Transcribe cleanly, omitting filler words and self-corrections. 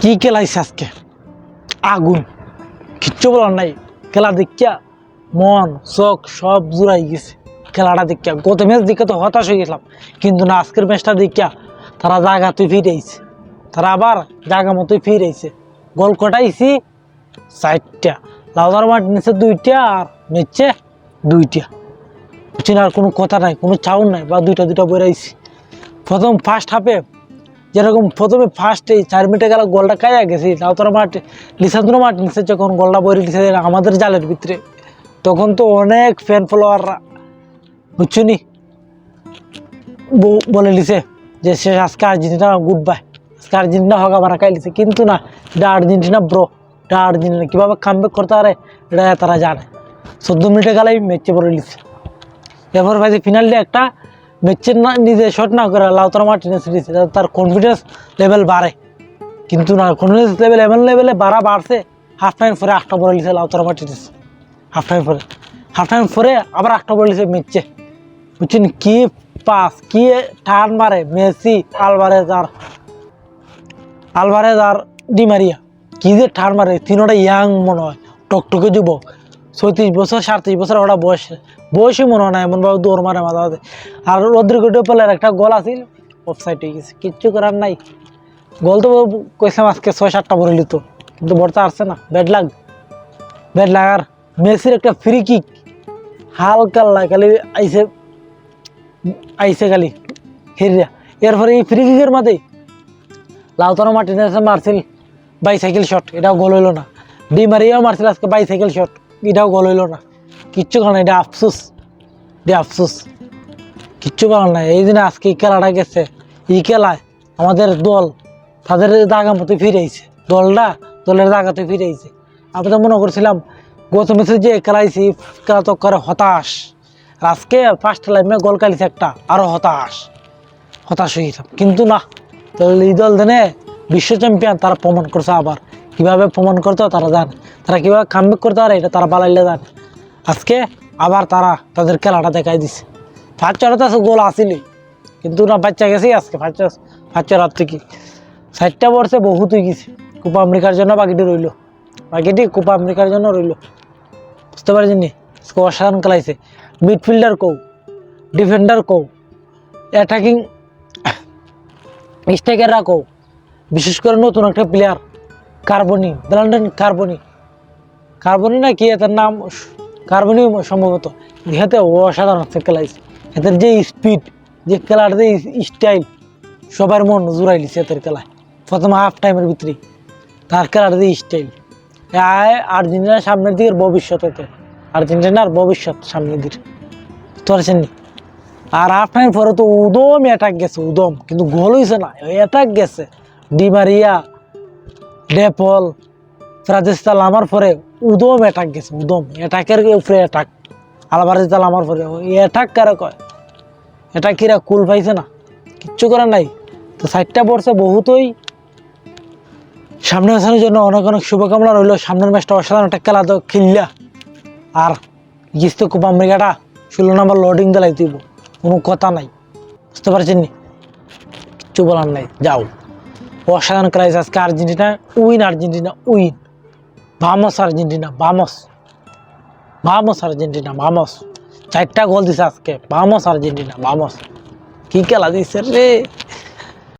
কি খেলাইছে আজকে আগুন, কিচ্ছু বলার নাই। খেলা দেখিয়া মন চোখ সব জুড়াই গেছে। খেলাটা দেখিয়া গত ম্যাচ দেখে তো হতাশ হয়ে গেছিলাম, কিন্তু না, আজকের ম্যাচটা দেখিয়া তারা জায়গাতে ফিরেছে। তারা আবার জায়গা মতোই ফিরেছে। গোল কটাইছি 4টা, লাউদার মার্টিনেসের 2টা আর নিচ্ছে 2টা। বুঝছেন, আর কোনো কথা নাই, কোনো চাউন নাই, বা দুইটা বেরাইছি। প্রথম ফার্স্ট হাফে যেরকম প্রথমে ফার্স্টে 4 মিনিটে গেল গোলটা খাইয়া গেছি, লাউতারা লিসান্দ্রো মার্টিনেসের যখন গোলটা বইরে দিছে আমাদের জালের ভিতরে, তখন তো অনেক ফ্যান ফলোয়াররা বুঝছনি বলে লিছে যে শেষ, আজকে আর্জেন্টিনা গুড বাই, আজকে আর্জেন্টিনা হগা মারা খাই লিছে। কিন্তু না, এটা আর্জেন্টিনা ব্রো, এটা আর্জেন্টিনা কীভাবে কামব্যাক করতে পারে এটা তারা জানে। 14 মিনিটে গেলেই ম্যাচে বলে লিছে। এরপর ভাই ফিনালি একটা ম্যাচের না নিজে শট না করে লাউতারা মার্টিনেস দিচ্ছে, তার কনফিডেন্স লেভেল বাড়ে। কিন্তু না, কনফিডেন্স লেভেল এমন লেভেলে বাড়ছে, হাফ টাইম পরে 8টা বলে লিছে লাউতারা মার্টিনেস। হাফ টাইম পরে আবার 8টা বলে লিছে ম্যাচে। বুঝছেন, কি পাস, কি টার্ন মারে মেসি, আলভারেজ আর ডি মারিয়া, কি যে টার্ন মারে। তিনোটা ইয়াং মনে হয়, টকটকে যুবক, 36 বছর 37 বছর ওটা বয়সই মনে হয় না, এমনভাবে দৌড় মারে মাথা মাঝে। আর রদ্রিগো ডি পলের একটা গোল আছিল, অফসাইড হয়ে গেছে, কিচ্ছু করার নাই। গোল তো কইছিলাম আজকে 6-7টা বলে লিত, কিন্তু বর্তা আসছে না, ব্যাড লাগ। আর মেসির একটা ফ্রি কিক হালকা খালি আইসে খালি হেরিয়া। এরপরে এই ফ্রি কিকের মাঝে লাউতারা মার্টিনেস মারছিল বাইসাইকেল শট, এটাও গোল হইল না। ডি মারিয়াও মারছিল আজকে বাইসাইকেল শট, এটাও গোল হইল না। কিচ্ছু কারণ এটা আফসোস, কিচ্ছু কারণ নাই। এই দিনে আজকে এই খেলাটা গেছে, এই খেলায় আমাদের দল তাদের জায়গা মতো ফিরেছে, দলের জায়গাতে ফিরেছে। আমি তো মনে করছিলাম গত ম্যাচে যে খেলাইছি খেলা তো করে হতাশ, আজকে ফার্স্ট লাইমে গোল খেলিছে একটা, আরো হতাশ হয়ে গেছিলাম। কিন্তু না, এই দল দেনে বিশ্ব চ্যাম্পিয়ন, তারা প্রমাণ করছে। আবার কিভাবে প্রমাণ করতে তারা জানে, তারা কিভাবে কামব্যাক করতে পারে এটা তারা বালাইলে জানে। আজকে আবার তারা তাদের খেলাটা দেখাই দিছে। ফার্স্ট আছে গোল আসিলই, কিন্তু না, বাচ্চা গেছি আজকে ফার্স্ট রাত থেকে 4টা বর্ষে বহুত হয়ে গেছে। কোপা আমেরিকার জন্য বাকিটি কোপা আমেরিকার জন্য রইল। বুঝতে পারছেন নি, অসাধারণ খেলাইছে। মিডফিল্ডার কৌ, ডিফেন্ডার কৌ, অ্যাটাকিং স্ট্রাইকাররা কৌ, বিশেষ করে নতুন একটা প্লেয়ার ব্র্যান্ডন কার্বনি না কি এটার নাম, কার্বনি সম্ভবত, ইহাতে অসাধারণ খেলাইছে। এদের যে স্পিড, যে খেলার যে স্টাইল, সবার মন জুড়াই লিছে এদের খেলায়। প্রথম হাফ টাইমের ভিতরে তার খেলার যে স্টাইল, আর্জেন্টিনার সামনের দিকের ভবিষ্যৎ, আর্জেন্টিনার ভবিষ্যৎ সামনের দিকে, বুঝতে পারছেন নি। আর হাফ টাইম পরে তো উদম অ্যাটাক গেছে, কিন্তু গোল হয়েছে না, অ্যাটাক গেছে। ডি মারিয়া, ডেপল, ফ্রাদেস্তা লামার পরে উদম অ্যাটাক গেছে, অ্যাটাকের উপরে অ্যাটাক। আলভারেজটা লামার পরে অ্যাটাক কারে কয়, এটা কিরা কুল পাইছে না, কিচ্ছু করার নাই। তো 4টা বর্ষে বহুতই সামনে আসানোর জন্য অনেক শুভকামনা রইল। সামনের ম্যাচটা অসাধারণ একটা খেলা তো খেললা, আর জিততে কোপা আমেরিকাটা 16 নম্বর লোডিং দিলাই দিব, কোনো কথা নাই। বুঝতে পারছেন নি, কিচ্ছু বলার নাই। যাও, অসাধারণ খেলাইছে আজকে আর্জেন্টিনা উইন। ভামস আর্জেন্টিনা, ভামস 4টা গোল দিছে আজকে। ভামস আর্জেন্টিনা, কি খেলা দিচ্ছে রে।